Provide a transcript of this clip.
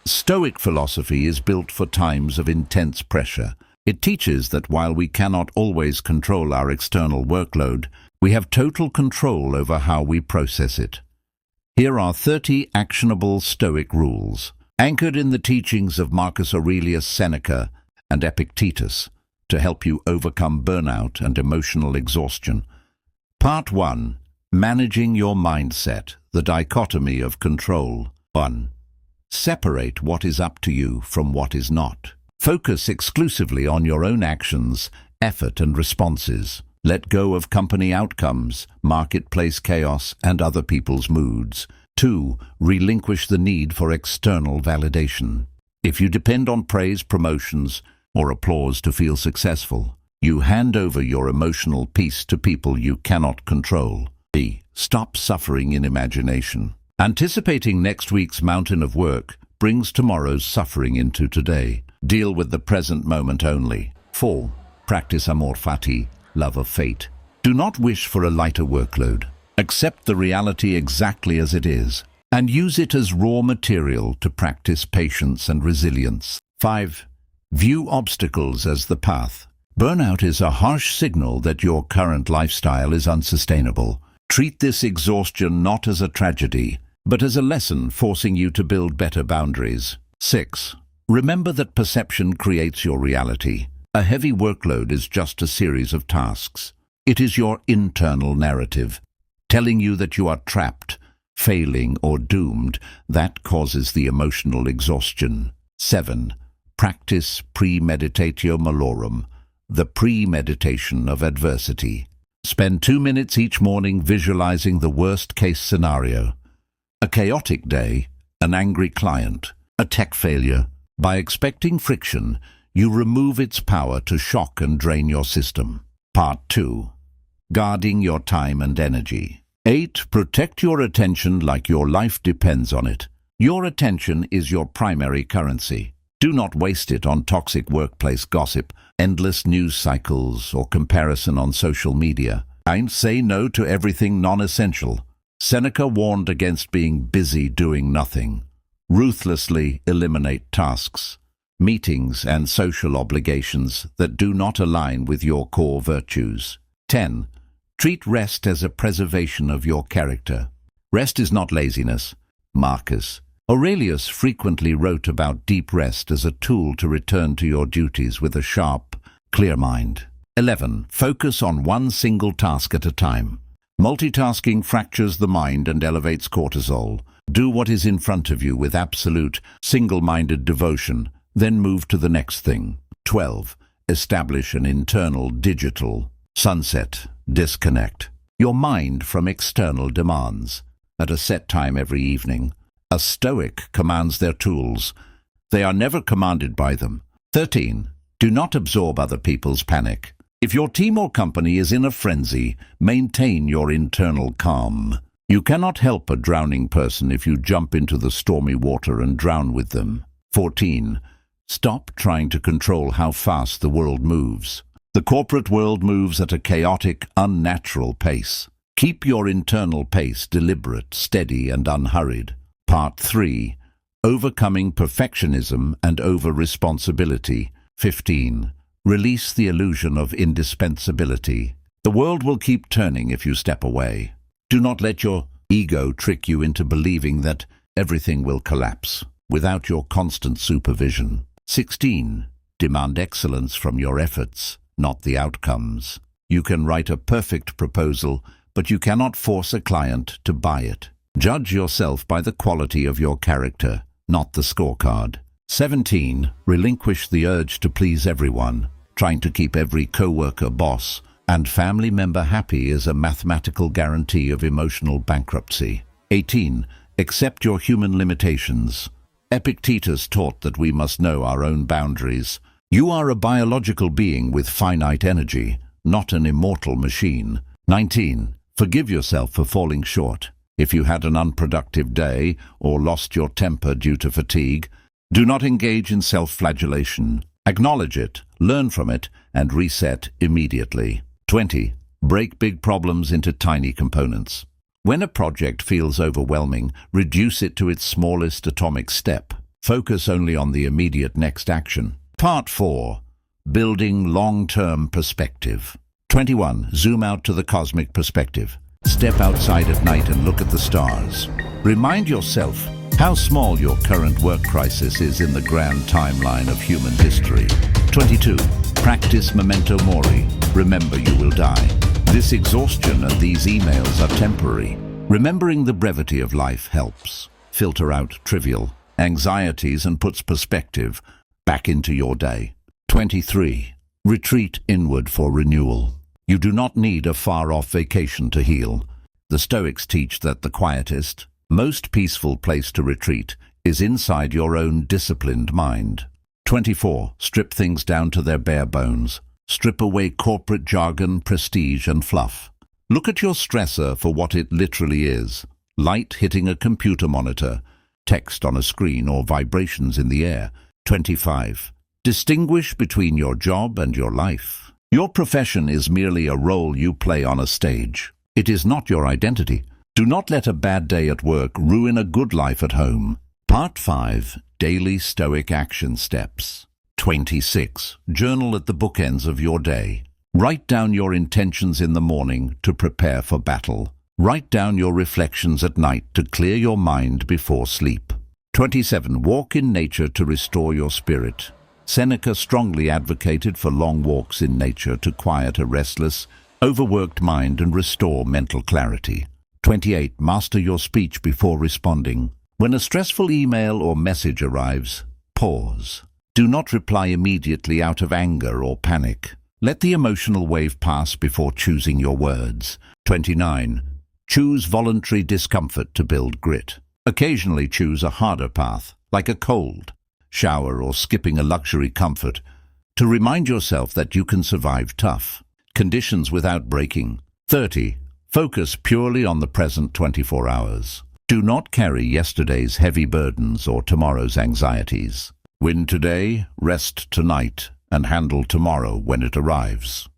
Stoic philosophy is built for times of intense pressure. It teaches that while we cannot always control our external workload, we have total control over how we process it. Here are 30 actionable Stoic rules, anchored in the teachings of Marcus Aurelius, Seneca, and Epictetus, to help you overcome burnout and emotional exhaustion. Part 1. Managing your mindset, the dichotomy of control. 1. Separate what is up to you from what is not. Focus exclusively on your own actions, effort, and responses. Let go of company outcomes, marketplace chaos, and other people's moods. 2. Relinquish the need for external validation. If you depend on praise, promotions, or applause to feel successful, you hand over your emotional peace to people you cannot control. 3. Stop suffering in imagination. Anticipating next week's mountain of work brings tomorrow's suffering into today. Deal with the present moment only. 4. Practice amor fati, love of fate. Do not wish for a lighter workload. Accept the reality exactly as it is, and use it as raw material to practice patience and resilience. 5. View obstacles as the path. Burnout is a harsh signal that your current lifestyle is unsustainable. Treat this exhaustion not as a tragedy, but as a lesson forcing you to build better boundaries. 6. Remember that perception creates your reality. A heavy workload is just a series of tasks. It is your internal narrative, telling you that you are trapped, failing, or doomed, that causes the emotional exhaustion. 7. Practice premeditatio malorum, the premeditation of adversity. Spend 2 minutes each morning visualizing the worst-case scenario. A chaotic day, an angry client, a tech failure. By expecting friction, you remove its power to shock and drain your system. Part 2. Guarding your time and energy. 8. Protect your attention like your life depends on it. Your attention is your primary currency. Do not waste it on toxic workplace gossip, endless news cycles, or comparison on social media. 9. Say no to everything non-essential. Seneca warned against being busy doing nothing. Ruthlessly eliminate tasks, meetings, and social obligations that do not align with your core virtues. 10. Treat rest as a preservation of your character. Rest is not laziness. Marcus Aurelius frequently wrote about deep rest as a tool to return to your duties with a sharp, clear mind. 11. Focus on one single task at a time. Multitasking fractures the mind and elevates cortisol. Do what is in front of you with absolute, single-minded devotion, then move to the next thing. 12. Establish an internal digital sunset. Disconnect your mind from external demands. At a set time every evening, a Stoic commands their tools. They are never commanded by them. 13. Do not absorb other people's panic. If your team or company is in a frenzy, maintain your internal calm. You cannot help a drowning person if you jump into the stormy water and drown with them. 14. Stop trying to control how fast the world moves. The corporate world moves at a chaotic, unnatural pace. Keep your internal pace deliberate, steady, and unhurried. Part 3. Overcoming perfectionism and over-responsibility. 15. Release the illusion of indispensability. The world will keep turning if you step away. Do not let your ego trick you into believing that everything will collapse without your constant supervision. 16. Demand excellence from your efforts, not the outcomes. You can write a perfect proposal, but you cannot force a client to buy it. Judge yourself by the quality of your character, not the scorecard. 17. Relinquish the urge to please everyone. Trying to keep every coworker, boss, and family member happy is a mathematical guarantee of emotional bankruptcy. 18. Accept your human limitations. Epictetus taught that we must know our own boundaries. You are a biological being with finite energy, not an immortal machine. 19. Forgive yourself for falling short. If you had an unproductive day or lost your temper due to fatigue, do not engage in self-flagellation. Acknowledge it, learn from it, and reset immediately. 20. Break big problems into tiny components. When a project feels overwhelming, reduce it to its smallest atomic step. Focus only on the immediate next action. Part 4. Building long-term perspective. 21. Zoom out to the cosmic perspective. Step outside at night and look at the stars. Remind yourself how small your current work crisis is in the grand timeline of human history. 22. Practice memento mori. Remember you will die. This exhaustion and these emails are temporary. Remembering the brevity of life helps filter out trivial anxieties and puts perspective back into your day. 23. Retreat inward for renewal. You do not need a far-off vacation to heal. The Stoics teach that the quietest, most peaceful place to retreat is inside your own disciplined mind. 24. Strip things down to their bare bones. Strip away corporate jargon, prestige, and fluff. Look at your stressor for what it literally is: light hitting a computer monitor, text on a screen, or vibrations in the air. 25. Distinguish between your job and your life. Your profession is merely a role you play on a stage. It is not your identity. Do not let a bad day at work ruin a good life at home. Part 5. Daily Stoic Action Steps. 26. Journal at the bookends of your day. Write down your intentions in the morning to prepare for battle. Write down your reflections at night to clear your mind before sleep. 27. Walk in nature to restore your spirit. Seneca strongly advocated for long walks in nature to quiet a restless, overworked mind and restore mental clarity. 28. Master your speech before responding. When a stressful email or message arrives, pause. Do not reply immediately out of anger or panic. Let the emotional wave pass before choosing your words. 29. Choose voluntary discomfort to build grit. Occasionally choose a harder path, like a cold shower or skipping a luxury comfort, to remind yourself that you can survive tough conditions without breaking. 30. Focus purely on the present 24 hours. Do not carry yesterday's heavy burdens or tomorrow's anxieties. Win today, rest tonight, and handle tomorrow when it arrives.